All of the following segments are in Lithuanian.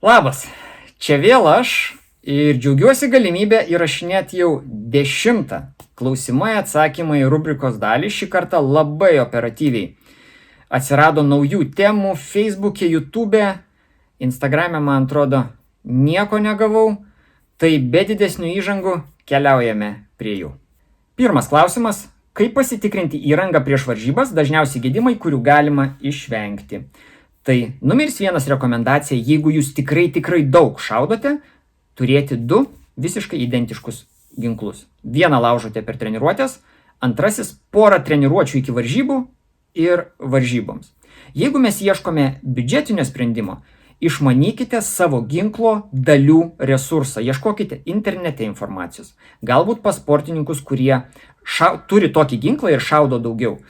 Labas, čia vėl aš ir džiaugiuosi galimybę įrašinėti jau 10 klausimai atsakymai rubrikos dalį. Šį kartą labai operatyviai. Atsirado naujų temų Facebook'e, YouTube'e, Instagram'e, man atrodo, nieko negavau. Tai be didesnių įžangų keliaujame prie jų. Pirmas klausimas. Kaip pasitikrinti įrangą prieš varžybas? Dažniausiai gedimai, kurių galima išvengti. Tai numeris 1 rekomendacija, jeigu jūs tikrai daug šaudote, turėti 2 visiškai identiškus ginklus. Vieną laužote per treniruotės, antrasis porą treniruočių iki varžybų ir varžyboms. Jeigu mes ieškome biudžetinio sprendimo, išmanykite savo ginklo dalių resursą, ieškokite internete informacijos. Galbūt pas sportininkus, kurie turi tokį ginklą ir šaudo daugiau.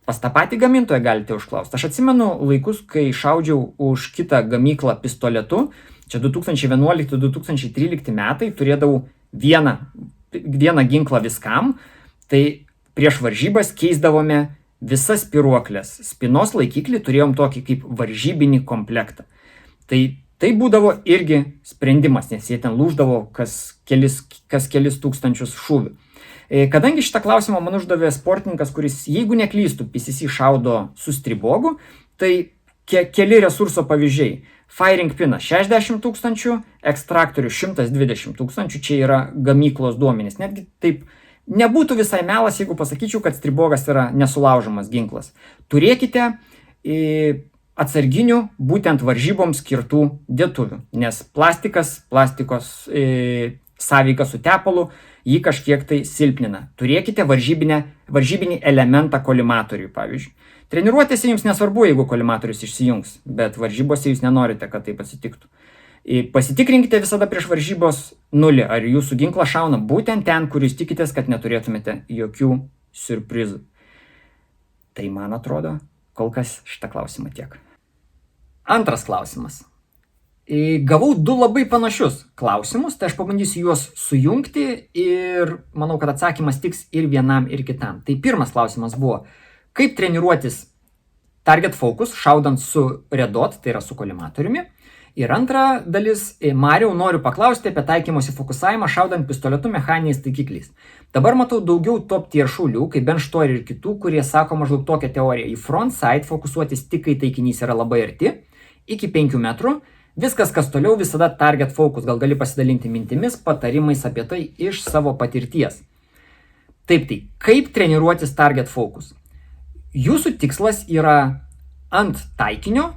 Pas tą patį gamintoją galite užklausti. Aš atsimenu laikus, kai šaudžiau už kitą gamyklą pistoletu, čia 2011-2013 metai, turėdavau vieną ginklą viskam, tai prieš varžybas keisdavome visas spyruoklės. Spynos laikiklį turėjom tokį kaip varžybinį komplektą. Tai būdavo irgi sprendimas, nes jie ten lūždavo kas kelis tūkstančius šūvių. Kadangi šitą klausimą man uždavė sportininkas, kuris, jeigu neklystų, PCC šaudo su stribogu, tai keli resurso pavyzdžiai. Firing pinas 60 000, ekstraktorių 120 000, čia yra gamyklos duomenys. Netgi taip nebūtų visai melas, jeigu pasakyčiau, kad stribogas yra nesulaužomas ginklas. Turėkite atsarginių būtent varžyboms skirtų dėtuvių, nes plastikos sąveika su tepalu jį kažkiek tai silpnina. Turėkite varžybinį elementą kolimatoriui, pavyzdžiui. Treniruotėse jums nesvarbu, jeigu kolimatorius išsijungs, bet varžybose jūs nenorite, kad taip atsitiktų. Pasitikrinkite visada prieš varžybos 0, ar jūsų ginklas šauna būtent ten, kur jūs tikitės, kad neturėtumėte jokių siurprizų. Tai man atrodo, kol kas šitą klausimą tiek. Antras klausimas. Gavau 2 labai panašius klausimus, tai aš pabandysiu juos sujungti ir manau, kad atsakymas tiks ir vienam, ir kitam. Tai pirmas klausimas buvo, kaip treniruotis target focus, šaudant su redot, tai yra su kolimatoriumi. Ir antra dalis, Mariau, noriu paklausti apie taikymosi fokusavimą, šaudant pistoletu mechaniniais taikikliais. Dabar matau daugiau top tier šaulių, kaip Benštori ir kitų, kurie sako maždaug tokią teoriją. Į front sight fokusuotis tik, kai taikinys yra labai arti, iki 5 metrų. Viskas, kas toliau, visada target focus. Gal gali pasidalinti mintimis, patarimais apie tai iš savo patirties. Taip, kaip treniruotis target focus? Jūsų tikslas yra ant taikinio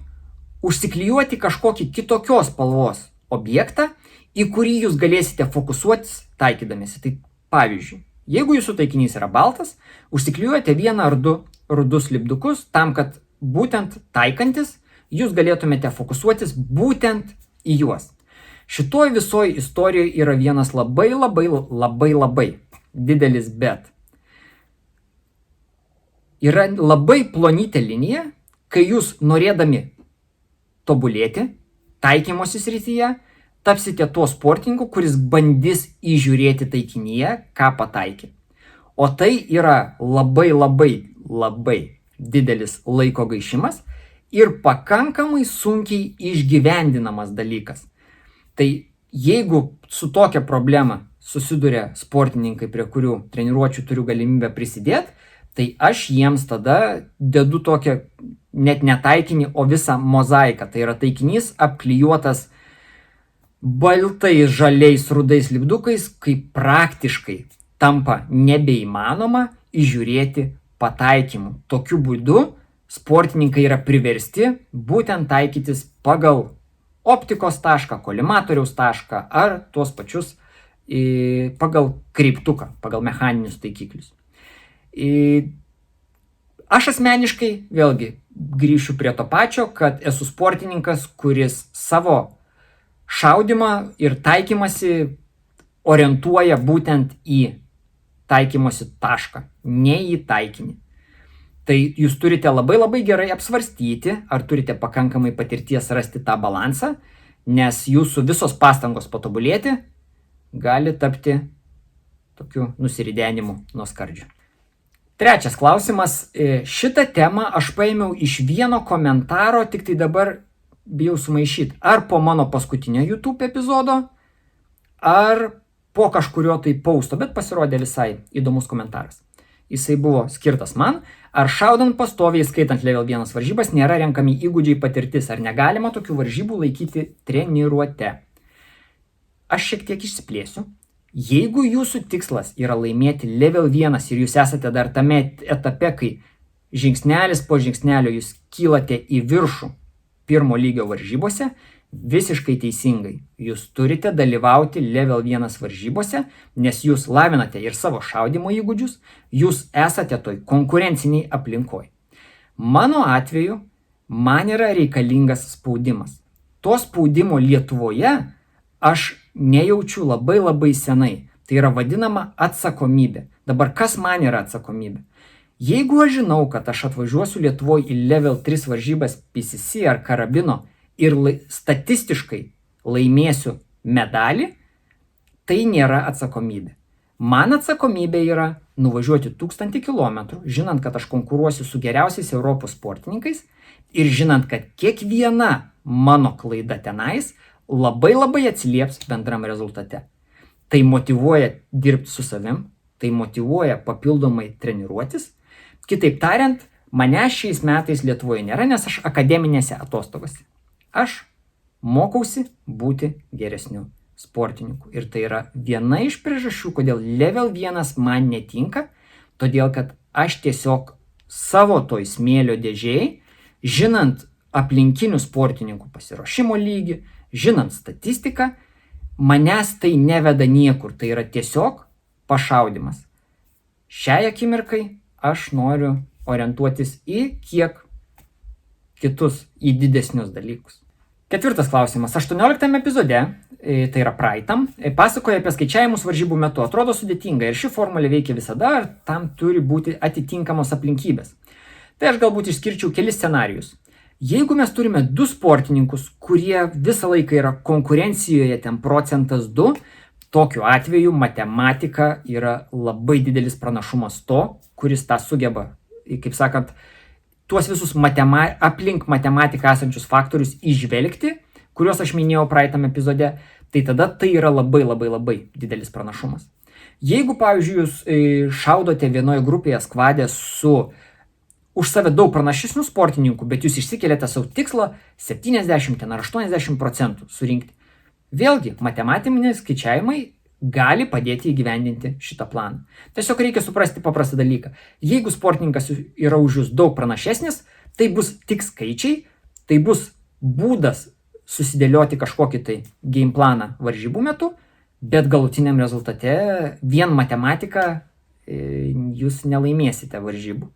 užsiklijuoti kažkokį kitokios spalvos objektą, į kurį jūs galėsite fokusuotis taikydamėsi. Tai pavyzdžiui, jeigu jūsų taikinys yra baltas, užsiklijuojate 1 ar 2 rudus lipdukus tam, kad būtent taikantis jūs galėtumėte fokusuotis būtent į juos. Šitoj visoj istorijoje yra vienas labai didelis bet. Yra labai plonytė linija, kai jūs norėdami tobulėti taikymosi srityje, tapsite tuo sportininku, kuris bandys įžiūrėti taikinyje, ką pataikė. O tai yra labai didelis laiko gaišimas ir pakankamai sunkiai išgyvendinamas dalykas. Tai jeigu su tokia problema susiduria sportininkai, prie kurių treniruočių turiu galimybę prisidėti, tai aš jiems tada dedu tokią net ne taikinį, o visą mozaiką. Tai yra taikinys apklijuotas baltais, žaliais, rudais lipdukais, kai praktiškai tampa nebeįmanoma įžiūrėti pataikymų. Tokiu būdu sportininkai yra priversti būtent taikytis pagal optikos tašką, kolimatoriaus tašką ar tuos pačius pagal kryptuką, pagal mechaninius taikiklius. Aš asmeniškai vėlgi grįšiu prie to pačio, kad esu sportininkas, kuris savo šaudimą ir taikymasi orientuoja būtent į taikymosi tašką, ne į taikinį. Tai jūs turite labai gerai apsvarstyti, ar turite pakankamai patirties rasti tą balansą, nes jūsų visos pastangos patobulėti gali tapti tokiu nusiridenimu nuo skardžio. Trečias klausimas. Šitą temą aš paėmiau iš vieno komentaro, tik tai dabar bijau sumaišyti, ar po mano paskutinio YouTube epizodo, ar po kažkurio tai pausto, bet pasirodė visai įdomus komentaras. Jisai buvo skirtas man, ar šaudant pastoviai, skaitant level 1 varžybas, nėra renkami įgūdžiai patirtis, ar negalima tokių varžybų laikyti treniruote. Aš šiek tiek išsiplėsiu. Jeigu jūsų tikslas yra laimėti level 1 ir jūs esate dar tame etape, kai žingsnelis po žingsnelio jūs kylate į viršų pirmo lygio varžybose, visiškai teisingai. Jūs turite dalyvauti level 1 varžybose, nes jūs lavinate ir savo šaudimo įgūdžius, jūs esate toj konkurenciniai aplinkoj. Mano atveju, man yra reikalingas spaudimas. To spaudimo Lietuvoje aš nejaučiu labai senai. Tai yra vadinama atsakomybė. Dabar kas man yra atsakomybė? Jeigu aš žinau, kad aš atvažiuosiu Lietuvoje į level 3 varžybas PCC ar karabino ir statistiškai laimėsiu medalį, tai nėra atsakomybė. Man atsakomybė yra nuvažiuoti 1000 km, žinant, kad aš konkuruosiu su geriausiais Europos sportininkais ir žinant, kad kiekviena mano klaida tenais labai atsilieps bendram rezultate. Tai motyvuoja dirbti su savim, tai motyvuoja papildomai treniruotis. Kitaip tariant, mane šiais metais Lietuvoje nėra, nes aš akademinėse atostogose. Aš mokausi būti geresniu sportininku. Ir tai yra viena iš priežasčių, kodėl level 1 man netinka, todėl kad aš tiesiog savo toj smėlio dėžėj, žinant aplinkinių sportininkų pasiruošimo lygį, žinant statistiką, manęs tai neveda niekur, tai yra tiesiog pašaudimas. Šiai akimirkai aš noriu orientuotis į kiek kitus, į didesnius dalykus. 4 klausimas. 18 epizode, tai yra praeitam, pasakoja apie skaičiavimus varžybų metu. Atrodo sudėtinga ir ši formulė veikia visada, ar tam turi būti atitinkamos aplinkybės. Tai aš galbūt išskirčiau kelis scenarijus. Jeigu mes turime 2 sportininkus, kurie visą laiką yra konkurencijoje, ten procentas 2, tokiu atveju matematika yra labai didelis pranašumas to, kuris tą sugeba, kaip sakant, tuos visus aplink matematiką esančius faktorius įžvelgti, kuriuos aš minėjau praeitam epizode, tai tada tai yra labai didelis pranašumas. Jeigu, pavyzdžiui, jūs šaudote vienoje grupėje skvadė su už save daug pranašesnių sportininkų, bet jūs išsikeliate savo tikslą 70 ar 80% surinkti. Vėlgi, matematiniai skaičiavimai gali padėti įgyvendinti šitą planą. Tiesiog reikia suprasti paprastą dalyką. Jeigu sportininkas yra už jūs daug pranašesnis, tai bus tik skaičiai, tai bus būdas susidėlioti kažkokį tai game planą varžybų metu, bet galutiniam rezultate vien matematika jūs nelaimėsite varžybų.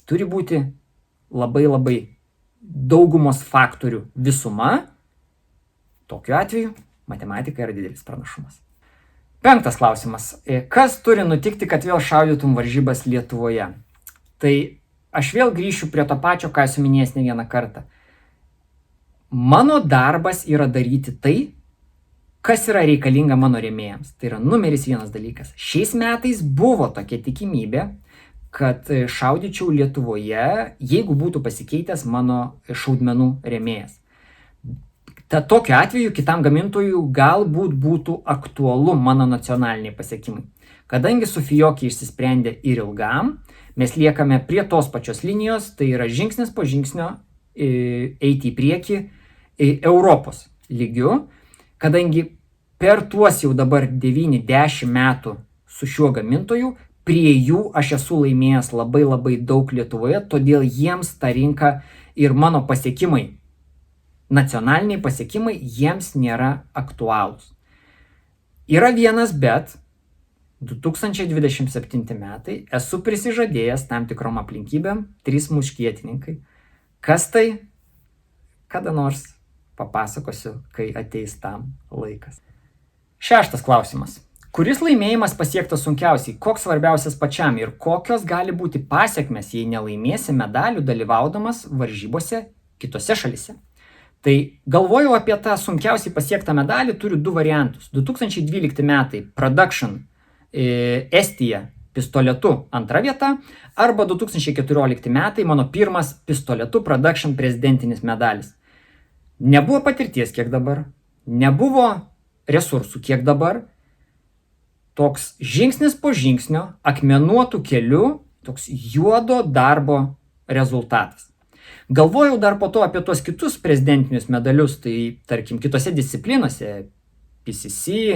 Turi būti labai daugumos faktorių visuma. Tokiu atveju matematika yra didelis pranašumas. 5 klausimas. Kas turi nutikti, kad vėl šaudytum varžybas Lietuvoje? Tai aš vėl grįšiu prie to pačio, ką esu minėjęs ne vieną kartą. Mano darbas yra daryti tai, kas yra reikalinga mano rėmėjams. Tai yra numeris 1 dalykas. Šiais metais buvo tokia tikimybė, kad šaudyčiau Lietuvoje, jeigu būtų pasikeitęs mano šaudmenų rėmėjas. Tad tokiu atveju kitam gamintojui galbūt būtų aktualu mano nacionaliniai pasiekimai. Kadangi su Fijoki išsisprendė ir ilgam, mes liekame prie tos pačios linijos, tai yra žingsnis po žingsnio eiti į priekį Europos lygiu, kadangi per tuos jau dabar 9-10 metų su šiuo gamintoju, prie jų aš esu laimėjęs labai daug Lietuvoje, todėl jiems ta rinka ir mano pasiekimai, nacionaliniai pasiekimai, jiems nėra aktualūs. Yra vienas bet, 2027 metai, esu prisižadėjęs tam tikrom aplinkybėm 3 muškietininkai. Kas tai? Kada nors papasakosiu, kai ateis tam laikas. 6 klausimas. Kuris laimėjimas pasiektas sunkiausiai, koks svarbiausias pačiam ir kokios gali būti pasiekmes, jei nelaimėsi medalių dalyvaudamas varžybose kitose šalise? Tai galvojau apie tą sunkiausiai pasiektą medalį, turiu 2 variantus. 2012 metai Production Estija pistoletu 2 vieta arba 2014 metai mano pirmas pistoletu Production prezidentinis medalis. Nebuvo patirties kiek dabar, nebuvo resursų kiek dabar. Toks žingsnis po žingsnio, akmenuotų keliu, toks juodo darbo rezultatas. Galvojau dar po to apie tuos kitus prezidentinius medalius, tai tarkim kitose disciplinose, PCC,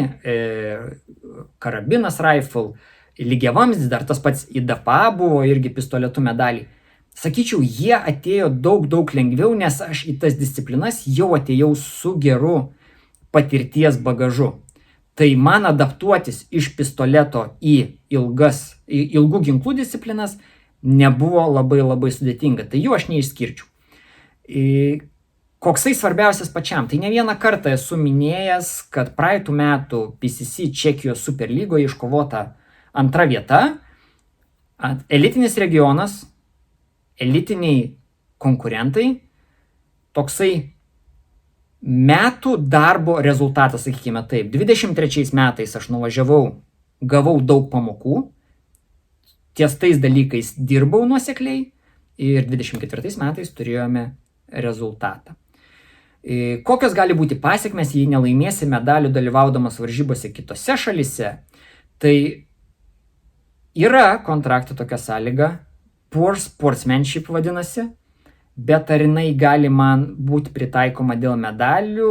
karabinas rifle, lygiavamzdis, dar tas pats IDPA buvo irgi pistoletų medaliai. Sakyčiau, jie atėjo daug lengviau, nes aš į tas disciplinas jau atėjau su geru patirties bagažu. Tai man adaptuotis iš pistoleto į ilgų ginklų disciplinas nebuvo labai sudėtinga. Tai jų aš neišskirčiau. Koksai svarbiausias pačiam? Tai ne vieną kartą esu minėjęs, kad praeitų metų PCC Čekijos superlygoje iškovota 2 vieta. Elitinis regionas, elitiniai konkurentai, toksai metų darbo rezultatas, sakykime taip. 23 metais aš nuvažiavau, gavau daug pamokų, ties tais dalykais dirbau nuosekliai ir 24 metais turėjome rezultatą. Kokios gali būti pasekmės, jei nelaimėsi medalių dalyvaudamas varžybose kitose šalyse? Tai yra kontrakte tokia sąlyga, poor sportsmanship vadinasi, bet ar jinai gali man būti pritaikoma dėl medalių?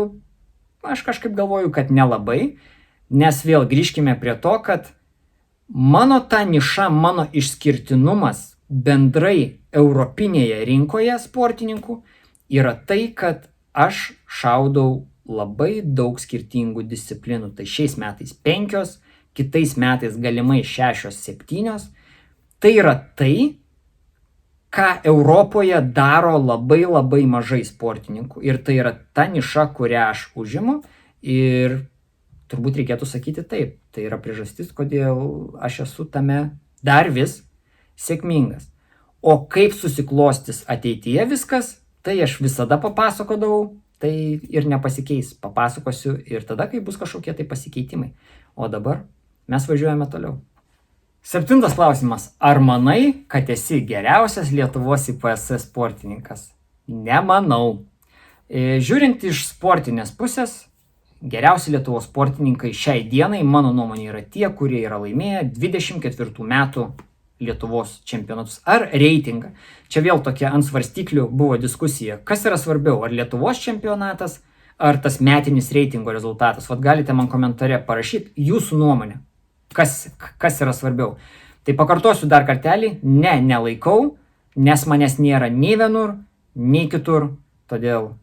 Aš kažkaip galvoju, kad nelabai, nes vėl grįžkime prie to, kad mano ta niša, mano išskirtinumas bendrai europinėje rinkoje sportininkų yra tai, kad aš šaudau labai daug skirtingų disciplinų. Tai šiais metais 5, kitais metais galimai 6-7. Tai yra tai, ką Europoje daro labai mažai sportininkų. Ir tai yra ta niša, kurią aš užimu. Ir turbūt reikėtų sakyti taip. Tai yra priežastis, kodėl aš esu tame dar vis sėkmingas. O kaip susiklostys ateityje viskas, tai aš visada papasakodavau, tai ir nepasikeis. Papasakosiu ir tada, kai bus kažkokie tai pasikeitimai. O dabar mes važiuojame toliau. 7 klausimas. Ar manai, kad esi geriausias Lietuvos IPSC sportininkas? Nemanau. Žiūrint iš sportinės pusės, geriausi Lietuvos sportininkai šiai dienai, mano nuomonė, yra tie, kurie yra laimėję 24 metų Lietuvos čempionatus ar reitingą. Čia vėl tokia ant svarstyklių buvo diskusija. Kas yra svarbiau, ar Lietuvos čempionatas, ar tas metinis reitingo rezultatas? Vat galite man komentare parašyti jūsų nuomonę. Kas yra svarbiau? Tai pakartosiu dar kartelį, nelaikau, nes manęs nėra nei vienur, nei kitur, todėl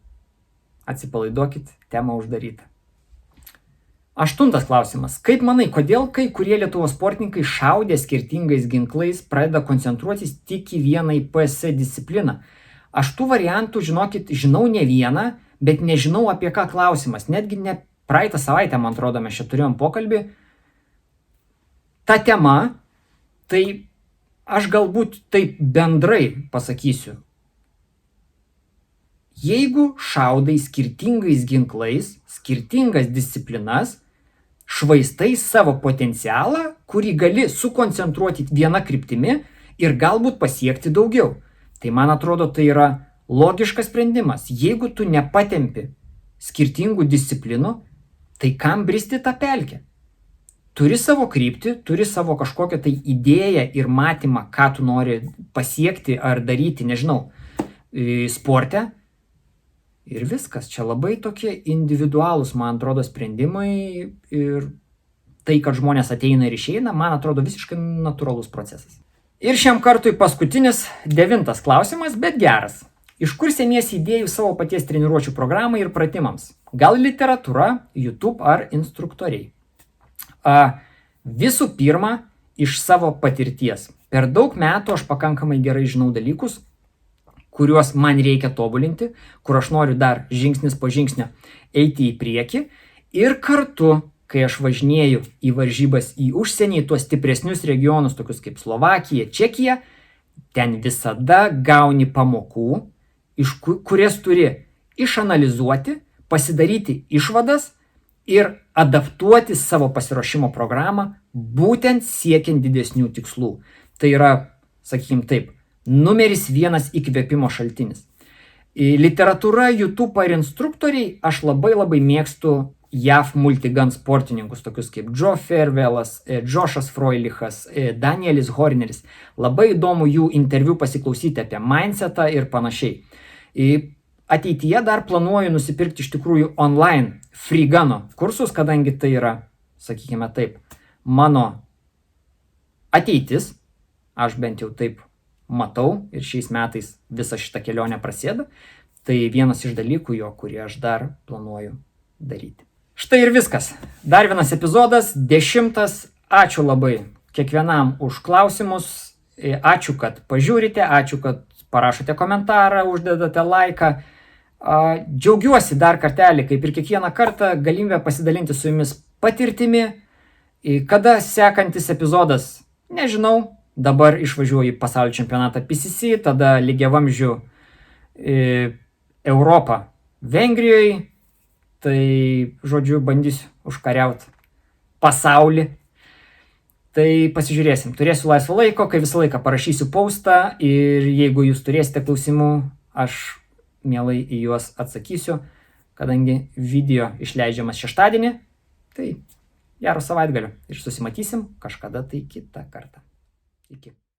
atsipalaiduokit, tema uždaryta. 8 klausimas. Kaip manai, kodėl kai kurie Lietuvos sportininkai šaudė skirtingais ginklais pradeda koncentruotis tik į vieną IPSC discipliną? Aš tų variantų, žinokit, žinau ne vieną, bet nežinau apie ką klausimas. Netgi ne praeitą savaitę, man atrodo, mes čia turėjom pokalbį. Ta tema, tai aš galbūt taip bendrai pasakysiu. Jeigu šaudai skirtingais ginklais, skirtingas disciplinas, švaistai savo potencialą, kurį gali sukoncentruoti vieną kryptimi ir galbūt pasiekti daugiau. Tai man atrodo, tai yra logiškas sprendimas. Jeigu tu nepatempi skirtingų disciplinų, tai kam bristi tą pelkę? Turi savo kryptį, turi savo kažkokią tai idėją ir matymą, ką tu nori pasiekti ar daryti, nežinau, sporte. Ir viskas. Čia labai tokie individualūs, man atrodo, sprendimai ir tai, kad žmonės ateina ir išeina, man atrodo visiškai natūralus procesas. Ir šiam kartui paskutinis 9 klausimas, bet geras. Iš kur semiesi idėjų savo paties treniruočių programai ir pratimams? Gal literatūra, YouTube ar instruktoriai? Visų pirma, iš savo patirties. Per daug metų aš pakankamai gerai žinau dalykus, kuriuos man reikia tobulinti, kur aš noriu dar žingsnis po žingsnio eiti į priekį. Ir kartu, kai aš važinėju į varžybas į užsienį, į tuos stipresnius regionus, tokius kaip Slovakija, Čekija, ten visada gauni pamokų, kurias turi išanalizuoti, pasidaryti išvadas ir adaptuoti savo pasiruošimo programą, būtent siekiant didesnių tikslų. Tai yra, sakykime taip, numeris 1 įkvėpimo šaltinis. Literatūra, YouTube ir instruktoriai, aš labai mėgstu JAV multigun sportininkus, tokius kaip Joe Fairwellas, Joshas Froilichas, Danielis Horneris. Labai įdomu jų interviu pasiklausyti apie mindsetą ir panašiai. Ateityje dar planuoju nusipirkti iš tikrųjų online free guno kursus, kadangi tai yra, sakykime taip, mano ateitis. Aš bent jau taip matau ir šiais metais visa šita kelionė prasideda. Tai vienas iš dalykų jo, kurį aš dar planuoju daryti. Štai ir viskas. Dar vienas epizodas, 10. Ačiū labai kiekvienam už klausimus. Ačiū, kad pažiūrite, ačiū, kad parašote komentarą, uždedate laiką. Džiaugiuosi dar kartelį, kaip ir kiekvieną kartą, galimybę pasidalinti su jumis patirtimi. Kada sekantis epizodas, nežinau. Dabar išvažiuoju į pasaulio čempionatą PCC, tada lygiavamzdžių Europą Vengrijoje. Tai, žodžiu, bandysiu užkariauti pasaulį. Tai pasižiūrėsim. Turėsiu laisvo laiko, kai visą laiką parašysiu postą ir jeigu jūs turėsite klausimų, aš mielai į juos atsakysiu, kadangi video išleidžiamas šeštadienį. Tai gero savaitgalio ir susimatysim kažkada tai kitą kartą. Iki.